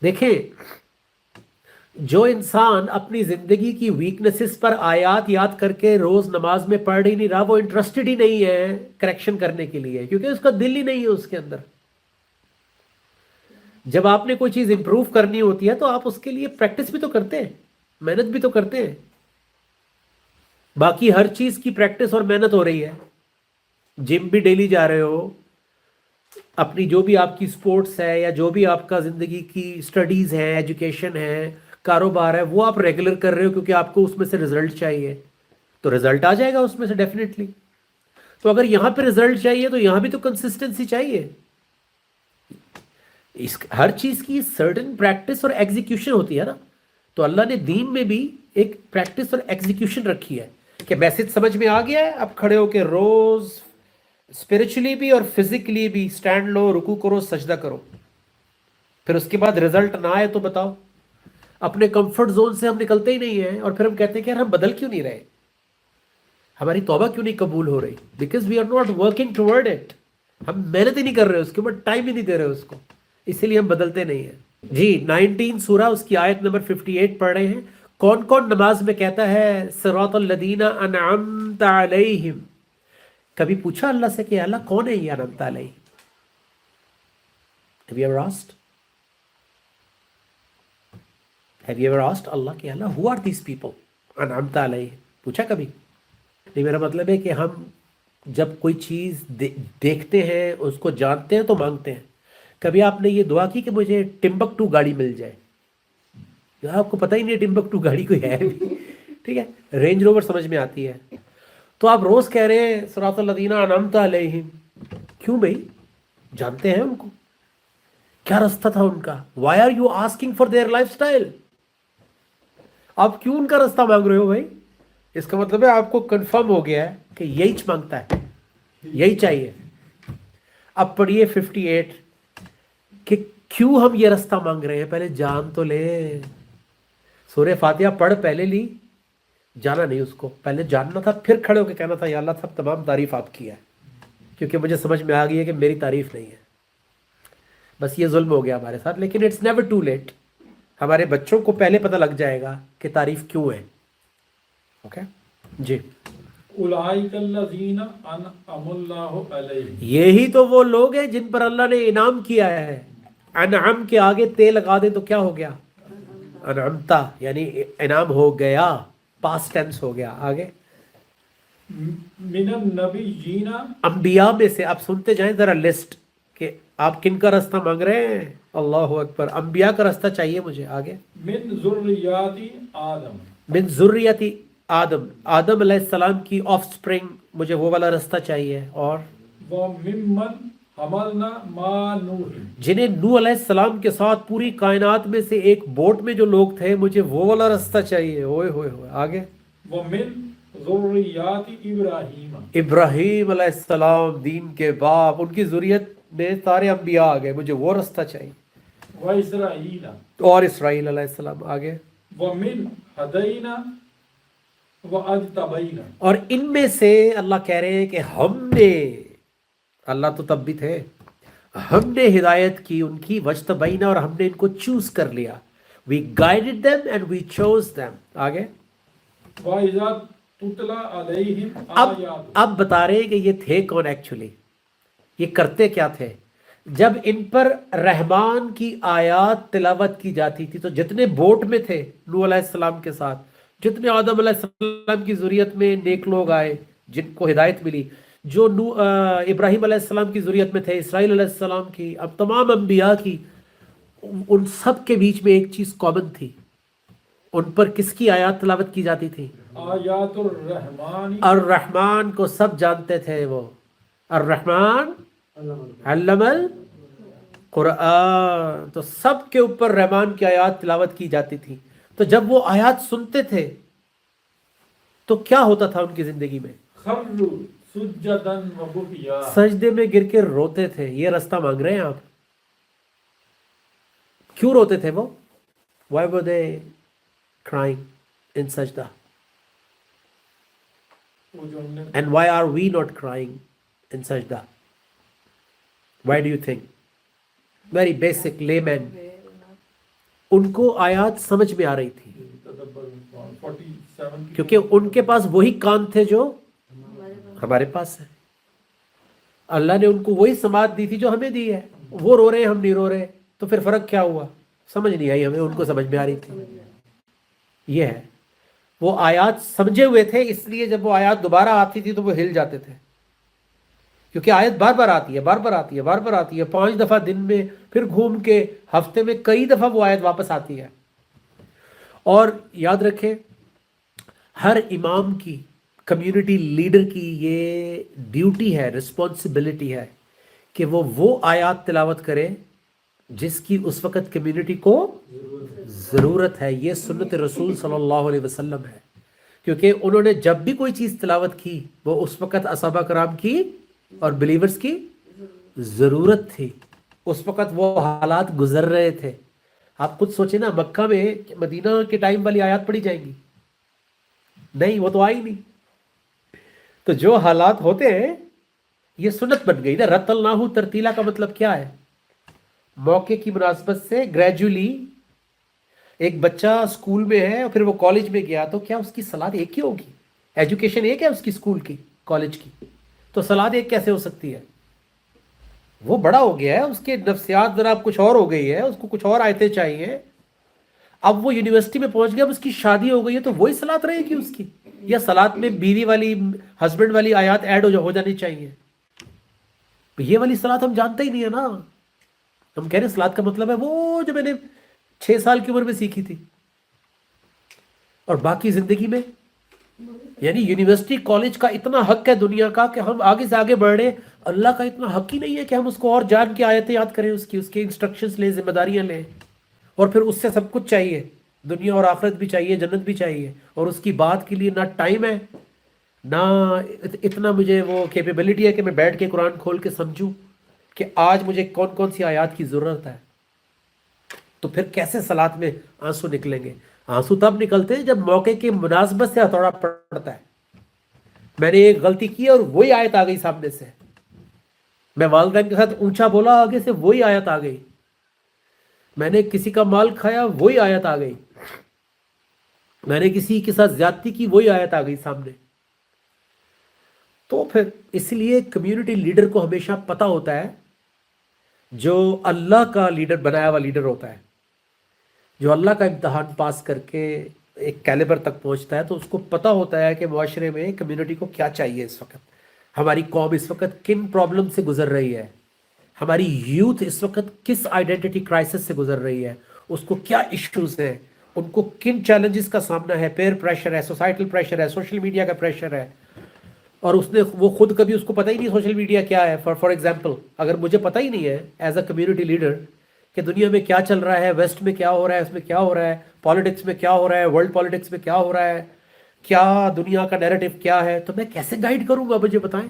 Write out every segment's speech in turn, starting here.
دیکھیں جو انسان اپنی زندگی کی ویکنسز پر آیات یاد کر کے روز نماز میں پڑھ ہی نہیں رہا، وہ انٹرسٹڈ ہی نہیں ہے کریکشن کرنے کے لیے، کیونکہ اس کا دل ہی نہیں ہے اس کے اندر۔ جب آپ نے کوئی چیز امپروو کرنی ہوتی ہے تو آپ اس کے لیے پریکٹس بھی تو کرتے ہیں، محنت بھی تو کرتے ہیں۔ باقی ہر چیز کی پریکٹس اور محنت ہو رہی ہے، جم بھی ڈیلی جا رہے ہو، اپنی جو بھی آپ کی سپورٹس ہے یا جو بھی آپ کا زندگی کی سٹڈیز ہے، ایجوکیشن ہے، کاروبار ہے، وہ آپ ریگولر کر رہے ہو کیونکہ آپ کو اس میں سے رزلٹ چاہیے، تو رزلٹ آ جائے گا اس میں سے ڈیفینیٹلی۔ تو اگر یہاں پہ رزلٹ چاہیے تو یہاں بھی تو کنسسٹنسی چاہیے۔ ہر چیز کی سرٹن پریکٹس اور ایگزیکیوشن ہوتی ہے نا، تو اللہ نے دین میں بھی ایک پریکٹس اور ایگزیکیوشن رکھی ہے کہ میسج سمجھ میں آ گیا ہے، اب کھڑے ہو کے روز اسپرچولی بھی اور فزیکلی بھی سٹینڈ لو، رکو کرو، سجدہ کرو۔ پھر اس کے بعد رزلٹ نہ آئے تو بتاؤ، اپنے کمفرٹ زون سے ہم نکلتے ہی نہیں ہیں، اور پھر ہم کہتے ہیں کہ یار ہم بدل کیوں نہیں رہے، ہماری توبہ کیوں نہیں قبول ہو رہی؟ Because we are not working toward it, ہم محنت ہی نہیں کر رہے اس کے اوپر، ٹائم ہی نہیں دے رہے اس کو، اسی لیے ہم بدلتے نہیں ہیں۔ جی 19 سورہ اس کی آیت نمبر 58 پڑھ رہے ہیں۔ کون کون نماز میں کہتا ہے صراط الذین انعمت علیہم؟ کبھی پوچھا اللہ سے کہ اللہ کون ہے یہ انعمت علیہ؟ Have you ever asked? Have you ever asked اللہ کہ اللہ who are these people انعمت علیہ؟ پوچھا کبھی؟ نہیں، میرا مطلب ہے کہ ہم جب کوئی چیز دیکھتے ہیں، اس کو جانتے ہیں تو مانگتے ہیں۔ کبھی آپ نے یہ دعا کی کہ مجھے ٹمبکٹو گاڑی مل جائے؟ یار آپ کو پتہ ہی نہیں ٹمبکٹو گاڑی کوئی ہے بھی، ٹھیک ہے، رینج روور سمجھ میں آتی ہے، تو آپ روز کہہ رہے ہیں صراط الذین انعمت علیہم، کیوں بھائی؟ جانتے ہیں ان کو، کیا رستہ تھا ان کا؟ Why are you asking for their lifestyle? آپ کیوں ان کا رستہ مانگ رہے ہو بھائی؟ اس کا مطلب ہے آپ کو کنفرم ہو گیا ہے کہ یہی مانگتا ہے، یہی چاہیے۔ اب پڑھیے 58 کہ کیوں ہم یہ رستہ مانگ رہے ہیں، پہلے جان تو لیں۔ سورہ فاتحہ پڑھ پہلے لی، جانا نہیں اس کو، پہلے جاننا تھا، پھر کھڑے ہو کے کہنا تھا یا اللہ سب تمام تعریف آپ کی ہے، کیونکہ مجھے سمجھ میں آ گئی ہے کہ میری تعریف نہیں ہے۔ بس یہ ظلم ہو گیا ہمارے ساتھ، لیکن اٹس نیور ٹو لیٹ۔ ہمارے بچوں کو پہلے پتہ لگ جائے گا کہ تعریف کیوں ہے۔ اوکے جی، اولئک الذین انعم اللہ علیہم، یہی تو وہ لوگ ہیں جن پر اللہ نے انعام کیا ہے۔ انعم کے آگے تے لگا دے تو کیا ہو گیا؟ انعمتا، یعنی انعام ہو گیا، پاسٹ ٹینس ہو گیا۔ آگے من النبیین، انبیاء میں سے، آپ سنتے جائیں ذرا لسٹ کہ آپ کن کا رستہ مانگ رہے ہیں۔ اللہ اکبر، انبیاء کا رستہ چاہیے مجھے۔ آگے من ذریات آدم، من ذریتی آدم، آدم علیہ السلام کی آف سپرنگ، مجھے وہ والا رستہ چاہیے۔ اور وممن حملنا مع نوح، جنہیں نوح علیہ السلام کے ساتھ پوری کائنات میں سے ایک بوٹ میں جو لوگ تھے، مجھے وہ والا رستہ چاہیے۔ ہوئے ہوئے ہوئے، آگے ومن ذریات ابراہیم، ابراہیم علیہ السلام، دین کے باپ، ان کی ذریت میں سارے انبیاء آ گئے، مجھے وہ رستہ چاہیے۔ واسرائیل، اور اسرائیل علیہ السلام۔ آگے ومن ہدینا واجتبینا، اور ان میں سے اللہ کہہ رہے ہیں کہ ہم نے، اللہ تو تب بھی تھے، ہم نے ہدایت کی ان کی، وجتبینا، اور ہم نے ان کو چوز کر لیا۔ وی guided them and we chose them۔ آگے وَإِذَا تُتْلَى عَلَيْهِمْ اب آیاتُ، بتا رہے ہیں کہ یہ تھے کون ایکچولی، یہ کرتے کیا تھے؟ جب ان پر رحمان کی آیات تلاوت کی جاتی تھی تو جتنے بوٹ میں تھے نوح علیہ السلام کے ساتھ، جتنے آدم علیہ السلام کی ذریت میں نیک لوگ آئے جن کو ہدایت ملی، جو ابراہیم علیہ السلام کی ذریت میں تھے، اسرائیل علیہ السلام کی، اب تمام انبیاء کی، ان سب کے بیچ میں ایک چیز کامن تھی، ان پر کس کی آیات تلاوت کی جاتی تھی؟ آیات الرحمن، الرحمن کو سب جانتے تھے وہ، الرحمن علم القرآن، تو سب کے اوپر رحمان کی آیات تلاوت کی جاتی تھی۔ تو جب وہ آیات سنتے تھے تو کیا ہوتا تھا ان کی زندگی میں؟ خروا سجدا وبکیا، سجدے میں گر کے روتے تھے۔ یہ رستہ مانگ رہے ہیں آپ؟ کیوں روتے تھے وہ؟ Why were they crying in sajda? وہ جو ہم نے And why are we not crying in sajda? Why do you think? Very basic layman. ان کو آیات سمجھ میں آ رہی تھی، تدبر 47 کی کیونکہ ان کے پاس وہی کان تھے جو ہمارے پاس ہے. اللہ نے ان کو وہی سماعت دی تھی جو ہمیں دی ہے. وہ رو رہے ہیں، ہم نہیں رو رہے، تو پھر فرق کیا ہوا؟ سمجھ نہیں آئی ہمیں، ان کو سمجھ میں آ رہی تھی. یہ ہے، وہ آیات سمجھے ہوئے تھے، اس لیے جب وہ آیات دوبارہ آتی تھی تو وہ ہل جاتے تھے، کیونکہ آیت بار بار آتی ہے، بار بار آتی ہے، بار بار آتی ہے، 5 دفعہ دن میں، پھر گھوم کے ہفتے میں کئی دفعہ وہ آیت واپس آتی ہے. اور یاد رکھیں، ہر امام کی، کمیونٹی لیڈر کی یہ ڈیوٹی ہے، رسپانسبلٹی ہے کہ وہ آیات تلاوت کرے جس کی اس وقت کمیونٹی کو ضرورت ہے. یہ سنت رسول صلی اللہ علیہ وسلم ہے، کیونکہ انہوں نے جب بھی کوئی چیز تلاوت کی وہ اس وقت اصحابہ کرام کی اور بلیورز کی ضرورت تھی. اس وقت وہ حالات گزر رہے تھے. آپ خود سوچیں نا، مکہ میں مدینہ کے ٹائم والی آیات پڑھی جائیں گی؟ نہیں، وہ تو آئی نہیں. تو جو حالات ہوتے ہیں یہ سنت بن گئی نا. رتلناہ ترتیلا کا مطلب کیا ہے؟ موقع کی مناسبت سے گریجولی ایک بچہ اسکول میں ہے اور پھر وہ کالج میں گیا، تو کیا اس کی صلاۃ ایک ہی ہوگی؟ ایجوکیشن ایک ہے اس کی، اسکول کی، کالج کی، تو صلاۃ ایک کیسے ہو سکتی ہے؟ وہ بڑا ہو گیا ہے، اس کے نفسیات ذرا کچھ اور ہو گئی ہے، اس کو کچھ اور آیتیں چاہیے. اب وہ یونیورسٹی میں پہنچ گیا، اب اس کی شادی ہو گئی ہے، تو وہی صلاۃ رہے گی اس کی، یا صلاۃ میں بیوی والی، ہسبینڈ والی آیات ایڈ ہو جانی چاہیے؟ یہ والی صلاۃ ہم جانتے ہی نہیں ہے نا. ہم کہہ رہے ہیں صلاۃ کا مطلب ہے وہ جو میں نے 6 سال کی عمر میں سیکھی تھی، اور باقی زندگی میں، یعنی یونیورسٹی کالج کا اتنا حق ہے دنیا کا کہ ہم آگے سے آگے بڑھ رہے ہیں. اللہ کا اتنا حق ہی نہیں ہے کہ ہم اس کو اور جان کے آیتیں یاد کریں، اس کے انسٹرکشنز لیں، ذمہ داریاں لیں، اور پھر اس سے سب کچھ چاہیے، دنیا اور آخرت بھی چاہیے، جنت بھی چاہیے، اور اس کی بات کے لیے نہ ٹائم ہے، نہ اتنا مجھے وہ کیپیبلٹی ہے کہ میں بیٹھ کے قرآن کھول کے سمجھوں کہ آج مجھے کون کون سی آیات کی ضرورت ہے. تو پھر کیسے صلاۃ میں آنسو نکلیں گے؟ آنسو تب نکلتے ہیں جب موقع کی مناسبت سے ہتھوڑا پڑتا ہے. میں نے ایک غلطی کی اور وہی آیت آ گئی سامنے سے، میں والدین کے ساتھ اونچا بولا، آگے سے وہی آیت آ گئی. میں نے کسی کا مال کھایا، وہی آیت آ گئی. میں نے کسی کے ساتھ زیادتی کی، وہی آیت آ گئی سامنے. تو پھر اس لیے کمیونٹی لیڈر کو ہمیشہ پتا ہوتا ہے، جو اللہ کا لیڈر، بنایا ہوا لیڈر ہوتا ہے، جو اللہ کا امتحان پاس کر کے ایک کیلیبر تک پہنچتا ہے، تو اس کو پتا ہوتا ہے کہ معاشرے میں کمیونٹی کو کیا چاہیے. اس وقت ہماری قوم اس وقت کن پرابلم سے گزر رہی ہے، ہماری یوتھ اس وقت کس آئیڈینٹی کرائسس سے گزر رہی ہے، اس کو کیا ایشوز ہیں، ان کو کن چیلنجز کا سامنا ہے. پیئر پریشر ہے، سوسائٹل پریشر ہے، سوشل میڈیا کا پریشر ہے، اور وہ خود کبھی اس کو پتہ ہی نہیں سوشل میڈیا کیا ہے. فار ایگزامپل، اگر مجھے پتہ ہی نہیں ہے ایز اے کمیونٹی لیڈر کہ دنیا میں کیا چل رہا ہے، ویسٹ میں کیا ہو رہا ہے، اس میں کیا ہو رہا ہے، پالیٹکس میں کیا ہو رہا ہے، ورلڈ پالیٹکس میں کیا ہو رہا ہے، کیا دنیا کا نیریٹو کیا ہے، تو میں کیسے گائیڈ کروں گا؟ مجھے بتائیں.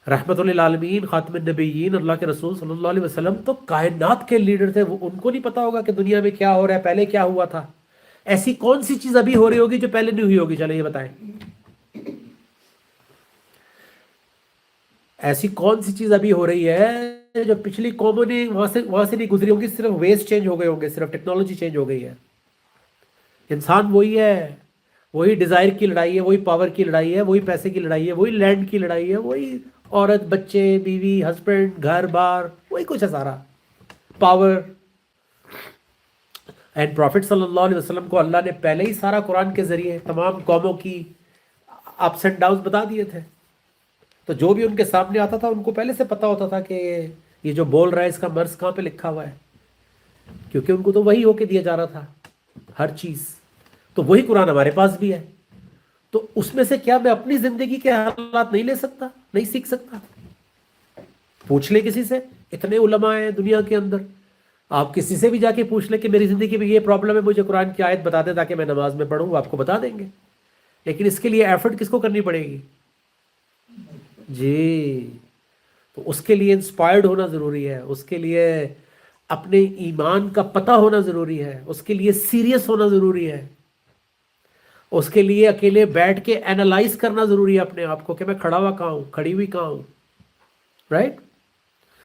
رحمت للعالمین، خاتم النبیین، اللہ کے رسول صلی اللہ علیہ وسلم تو کائنات کے لیڈر تھے. وہ ان کو نہیں پتا ہوگا کہ دنیا میں کیا ہو رہا ہے، پہلے کیا ہوا تھا؟ ایسی کون سی چیز ابھی ہو رہی ہوگی جو پہلے نہیں ہوئی ہوگی؟ چلے یہ بتائیں، ایسی کون سی چیز ابھی ہو رہی ہے جو پچھلی قوموں نے وہاں سے نہیں گزری ہوگی؟ صرف ویز چینج ہو گئے ہوں گے، صرف ٹیکنالوجی چینج ہو گئی ہے. انسان وہی ہے، وہی ڈیزائر کی لڑائی ہے، وہی پاور کی لڑائی ہے، وہی پیسے کی لڑائی ہے، وہی لینڈ کی لڑائی ہے، وہی عورت، بچے، بیوی، ہسبینڈ، گھر بار، وہی کچھ ہے سارا، پاور. اینڈ پروفٹ صلی اللہ علیہ وسلم کو اللہ نے پہلے ہی سارا قرآن کے ذریعے تمام قوموں کی اپس اینڈ ڈاؤنز بتا دیے تھے. تو جو بھی ان کے سامنے آتا تھا ان کو پہلے سے پتا ہوتا تھا کہ یہ جو بول رہا ہے اس کا مرض کہاں پہ لکھا ہوا ہے، کیونکہ ان کو تو وہی ہو کے دیا جا رہا تھا ہر چیز. تو وہی قرآن ہمارے پاس بھی ہے. تو اس میں سے کیا میں اپنی زندگی کے حالات نہیں لے سکتا، نہیں سیکھ سکتا؟ پوچھ لیں کسی سے، اتنے علماء ہیں دنیا کے اندر. آپ کسی سے بھی جا کے پوچھ لیں کہ میری زندگی میں یہ پرابلم ہے، مجھے قرآن کی آیت بتا دیں تاکہ میں نماز میں پڑھوں، وہ آپ کو بتا دیں گے. لیکن اس کے لیے ایفرٹ کس کو کرنی پڑے گی؟ جی، تو اس کے لیے انسپائرڈ ہونا ضروری ہے، اس کے لیے اپنے ایمان کا پتہ ہونا ضروری ہے، اس کے لیے سیریس ہونا ضروری ہے، اس کے لیے اکیلے بیٹھ کے اینالائز کرنا ضروری ہے اپنے آپ کو کہ میں کھڑا ہوا کہاں ہوں، کھڑی ہوئی کہاں ہوں. رائٹ؟